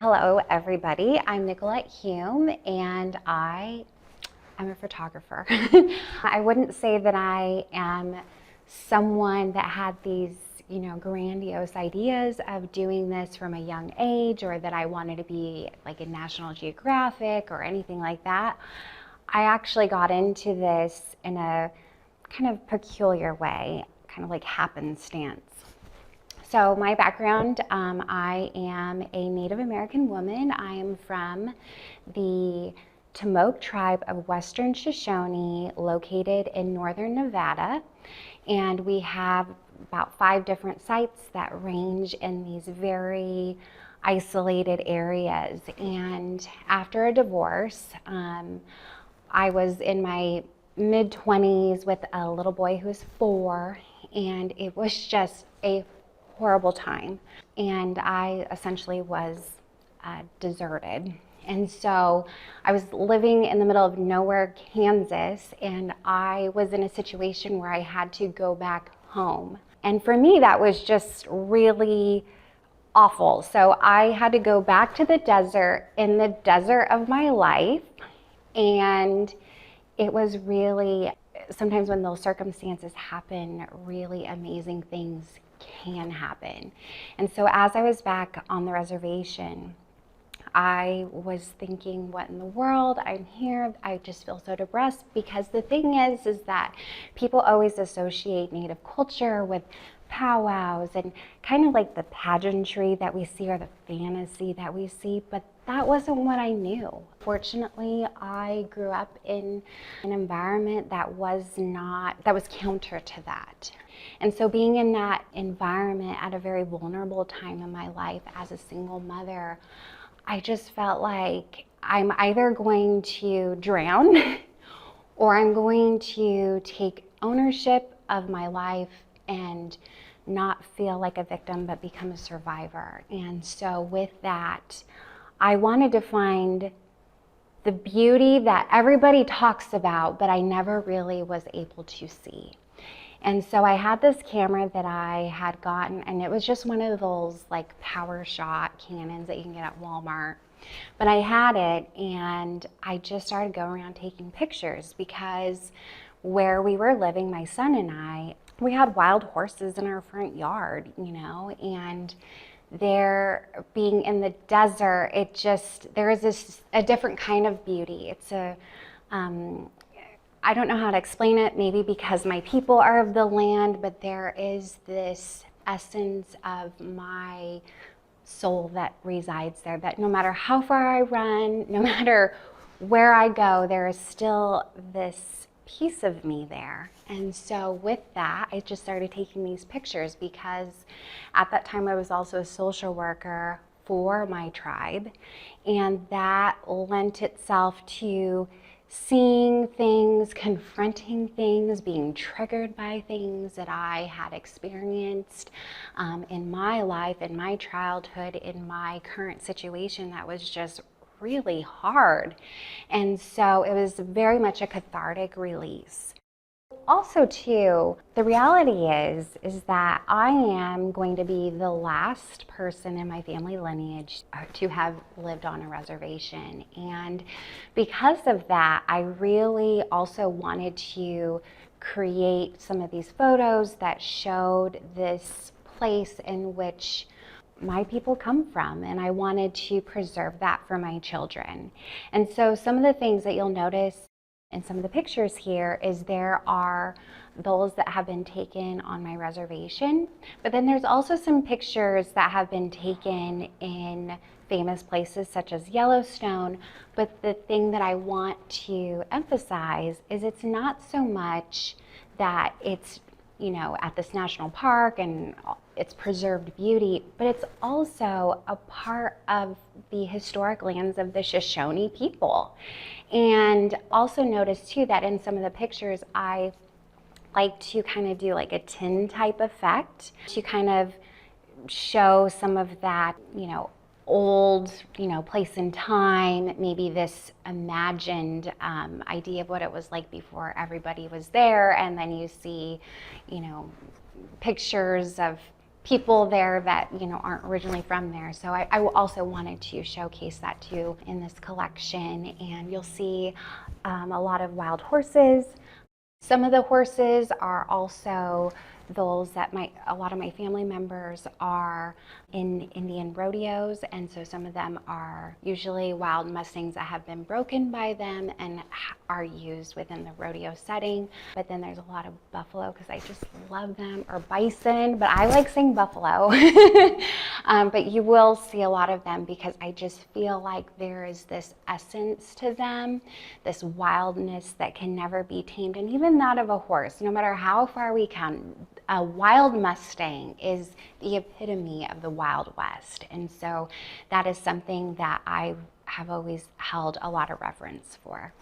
Hello, everybody. I'm Nicolette Hume, and I'm a photographer. I wouldn't say that I am someone that had these, grandiose ideas of doing this from a young age, or that I wanted to be like in National Geographic or anything like that. I actually got into this in a kind of peculiar way, kind of like happenstance. So my background, I am a Native American woman. I am from the Tomoke tribe of Western Shoshone, located in northern Nevada. And we have about 5 different sites that range in these very isolated areas. And after a divorce, I was in my mid-20s with a little boy who was 4, and it was just a horrible time. And I essentially was deserted. And so I was living in the middle of nowhere, Kansas, and I was in a situation where I had to go back home. And for me, that was just really awful. So I had to go back to the desert, in the desert of my life. And it was really, sometimes when those circumstances happen, really amazing things can happen. And so as I was back on the reservation, I was thinking, what in the world? I'm here. I just feel so depressed, because the thing is that people always associate Native culture with powwows and kind of like the pageantry that we see, or the fantasy that we see, but that wasn't what I knew. Fortunately, I grew up in an environment that was counter to that. And so being in that environment at a very vulnerable time in my life as a single mother, I just felt like I'm either going to drown or I'm going to take ownership of my life and not feel like a victim, but become a survivor. And so with that, I wanted to find the beauty that everybody talks about, but I never really was able to see. And so I had this camera that I had gotten, and it was just one of those like power shot Canons that you can get at Walmart. But I had it, and I just started going around taking pictures, because where we were living, my son and I, we had wild horses in our front yard, and there, being in the desert, there is a different kind of beauty. It's I don't know how to explain it, maybe because my people are of the land, but there is this essence of my soul that resides there, that no matter how far I run, no matter where I go, there is still this piece of me there. And so with that, I just started taking these pictures, because at that time I was also a social worker for my tribe, and that lent itself to seeing things, confronting things, being triggered by things that I had experienced in my life, in my childhood, in my current situation that was just really hard. And so it was very much a cathartic release. Also too, the reality is that I am going to be the last person in my family lineage to have lived on a reservation. And because of that, I really also wanted to create some of these photos that showed this place in which my people come from, and I wanted to preserve that for my children. And so some of the things that you'll notice in some of the pictures here is there are those that have been taken on my reservation, but then there's also some pictures that have been taken in famous places such as Yellowstone. But the thing that I want to emphasize is it's not so much that it's at this national park and it's preserved beauty, but it's also a part of the historic lands of the Shoshone people. And also notice too that in some of the pictures, I like to kind of do like a tin type effect to kind of show some of that, old, place and time, maybe this imagined idea of what it was like before everybody was there. And then you see, pictures of people there that, you know, aren't originally from there. So I also wanted to showcase that too in this collection. And you'll see a lot of wild horses. Some of the horses are also those that a lot of my family members are in Indian rodeos, and so some of them are usually wild mustangs that have been broken by them and are used within the rodeo setting. But then there's a lot of buffalo because I just love them, or bison, but I like saying buffalo. But you will see a lot of them because I just feel like there is this essence to them, this wildness that can never be tamed, and even that of a horse, no matter how far we come. A wild Mustang is the epitome of the Wild West. And so that is something that I have always held a lot of reverence for.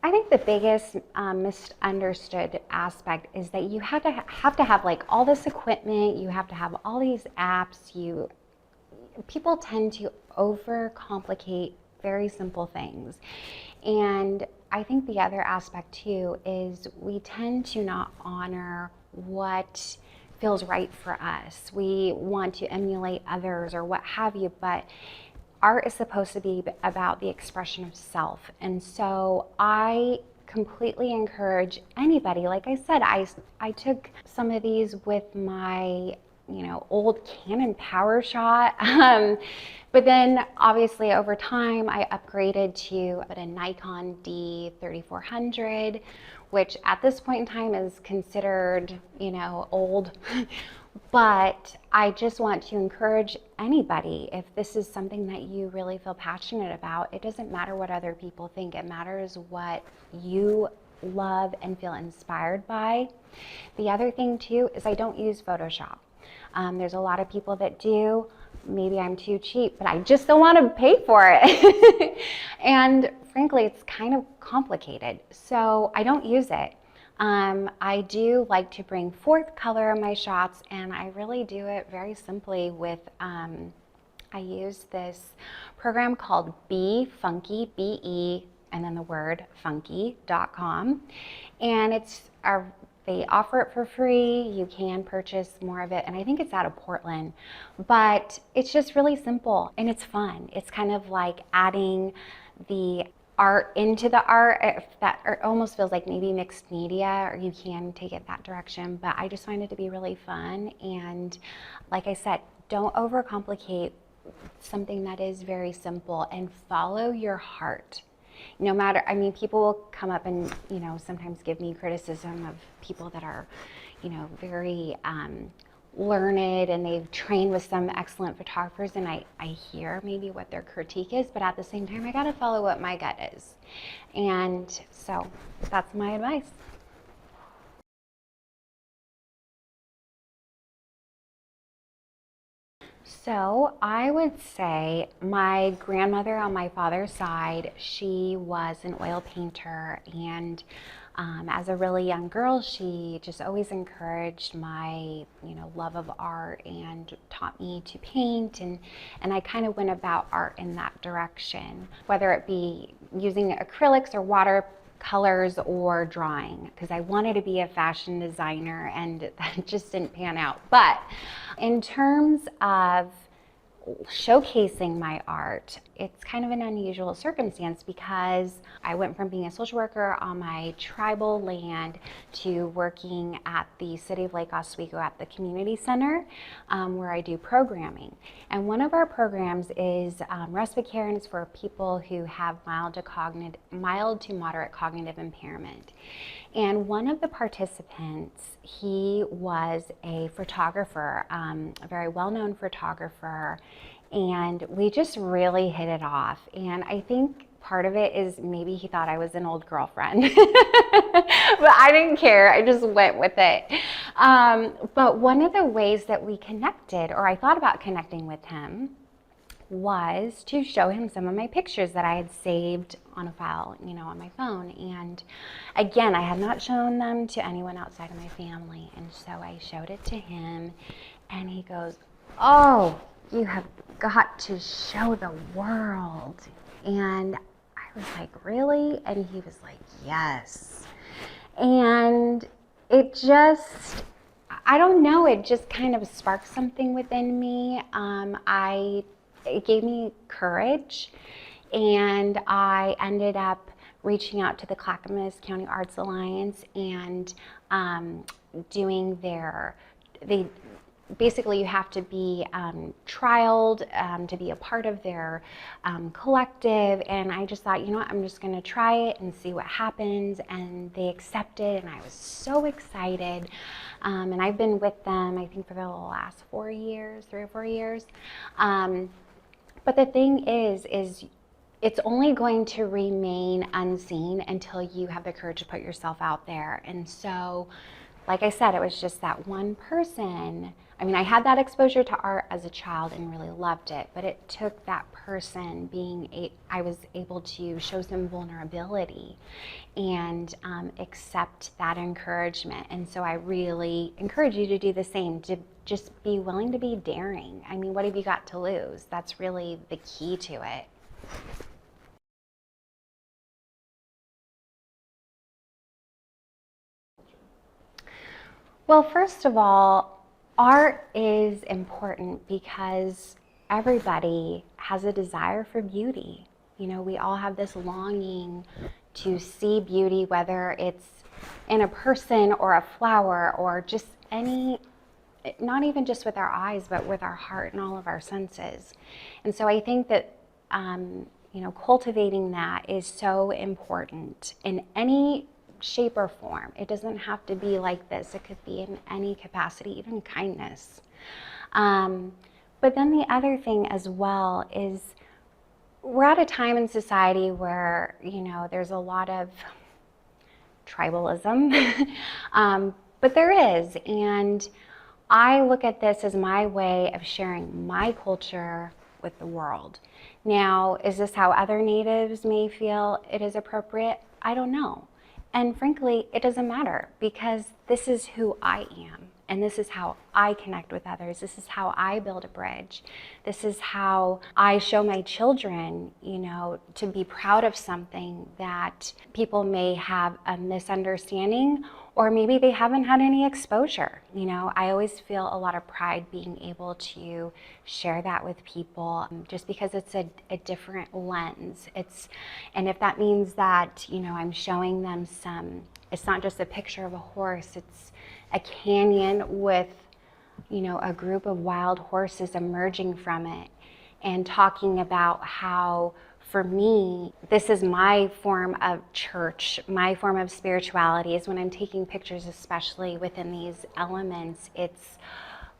I think the biggest misunderstood aspect is that you have to have like all this equipment, you have to have all these apps. People tend to overcomplicate very simple things. And I think the other aspect too is we tend to not honor what feels right for us. We want to emulate others or what have you, but art is supposed to be about the expression of self. And so I completely encourage anybody. Like I said, I took some of these with my old Canon PowerShot. But then obviously over time I upgraded to a Nikon D3400, which at this point in time is considered, old. But I just want to encourage anybody, if this is something that you really feel passionate about, it doesn't matter what other people think. It matters what you love and feel inspired by. The other thing too is I don't use Photoshop. There's a lot of people that do. Maybe I'm too cheap, but I just don't want to pay for it. And frankly, it's kind of complicated. So I don't use it. I do like to bring forth color in my shots, and I really do it very simply with, I use this program called Be Funky, B-E, and then the word funky.com. And they offer it for free. You can purchase more of it, and I think it's out of Portland. But it's just really simple and it's fun. It's kind of like adding the art into the art. That almost feels like maybe mixed media, or you can take it that direction. But I just find it to be really fun. And like I said, don't overcomplicate something that is very simple, and follow your heart. No matter, people will come up and, sometimes give me criticism of people that are, very learned and they've trained with some excellent photographers, and I hear maybe what their critique is, but at the same time, I got to follow what my gut is. And so that's my advice. So I would say my grandmother on my father's side, she was an oil painter, and as a really young girl, she just always encouraged my, love of art and taught me to paint, and I kind of went about art in that direction, whether it be using acrylics or watercolors or drawing, because I wanted to be a fashion designer, and that just didn't pan out. But in terms of showcasing my art, it's kind of an unusual circumstance because I went from being a social worker on my tribal land to working at the city of Lake Oswego at the community center, where I do programming. And one of our programs is respite care, and it's for people who have mild to moderate cognitive impairment. And one of the participants, he was a photographer, a very well-known photographer, and we just really hit it off. And I think part of it is maybe he thought I was an old girlfriend, but I didn't care. I just went with it. But one of the ways that we connected, or I thought about connecting with him, was to show him some of my pictures that I had saved on a file, on my phone. And again, I had not shown them to anyone outside of my family. And so I showed it to him, and he goes, "Oh, you have got to show the world." And I was like, "Really?" And he was like, "Yes." And it just, I don't know, it just kind of sparked something within me. It gave me courage, and I ended up reaching out to the Clackamas County Arts Alliance and doing basically you have to be trialed to be a part of their collective, and I just thought, you know what, I'm just going to try it and see what happens, and they accepted, and I was so excited, and I've been with them I think for the last 3 or 4 years, but the thing is it's only going to remain unseen until you have the courage to put yourself out there. And so, like I said, it was just that one person. I mean, I had that exposure to art as a child and really loved it, but it took that person I was able to show some vulnerability and accept that encouragement. And so I really encourage you to do the same, to just be willing to be daring. I mean, what have you got to lose? That's really the key to it. Well, first of all, art is important because everybody has a desire for beauty. You know, we all have this longing to see beauty, whether it's in a person or a flower or just not even just with our eyes, but with our heart and all of our senses. And so I think that, cultivating that is so important in any shape or form. It doesn't have to be like this. It could be in any capacity, even kindness. But then the other thing as well is we're at a time in society where, there's a lot of tribalism, but there is. And I look at this as my way of sharing my culture with the world. Now, is this how other natives may feel it is appropriate? I don't know. And frankly, it doesn't matter because this is who I am and this is how I connect with others. This is how I build a bridge. This is how I show my children, to be proud of something that people may have a misunderstanding or maybe they haven't had any exposure. I always feel a lot of pride being able to share that with people just because it's a different lens. And if that means that, I'm showing them it's not just a picture of a horse, it's a canyon with, a group of wild horses emerging from it and talking about how, for me, this is my form of church, my form of spirituality is when I'm taking pictures, especially within these elements, it's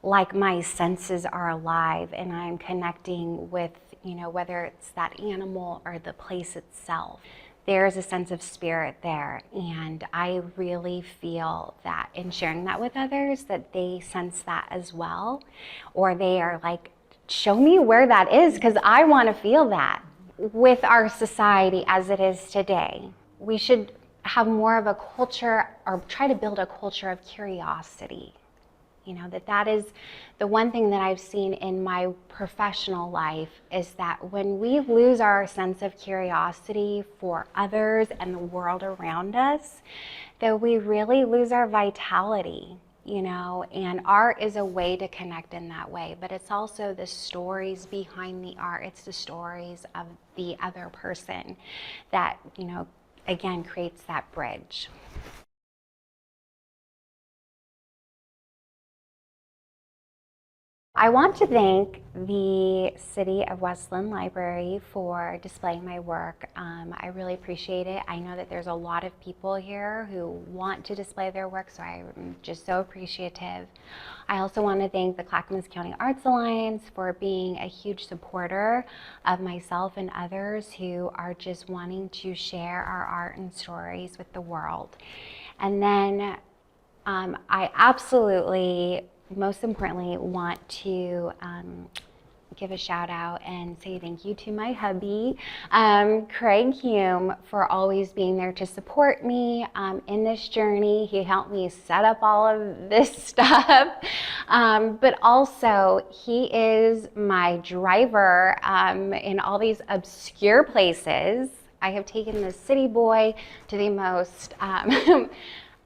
like my senses are alive and I'm connecting with, whether it's that animal or the place itself. There's a sense of spirit there, and I really feel that in sharing that with others that they sense that as well, or they are like, show me where that is because I want to feel that. With our society as it is today, we should have more of a culture or try to build a culture of curiosity. That is the one thing that I've seen in my professional life is that when we lose our sense of curiosity for others and the world around us, that we really lose our vitality, and art is a way to connect in that way, but it's also the stories behind the art. It's the stories of the other person that, again, creates that bridge. I want to thank the City of Westland Library for displaying my work. I really appreciate it. I know that there's a lot of people here who want to display their work, so I'm just so appreciative. I also want to thank the Clackamas County Arts Alliance for being a huge supporter of myself and others who are just wanting to share our art and stories with the world. And then I absolutely, most importantly, want to give a shout out and say thank you to my hubby, Craig Hume, for always being there to support me in this journey. He helped me set up all of this stuff, but also he is my driver in all these obscure places. I have taken this city boy to the most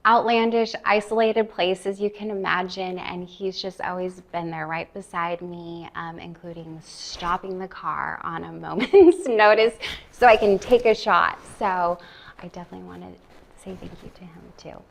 outlandish, isolated places you can imagine, and he's just always been there right beside me, including stopping the car on a moment's notice so I can take a shot. So I definitely want to say thank you to him too.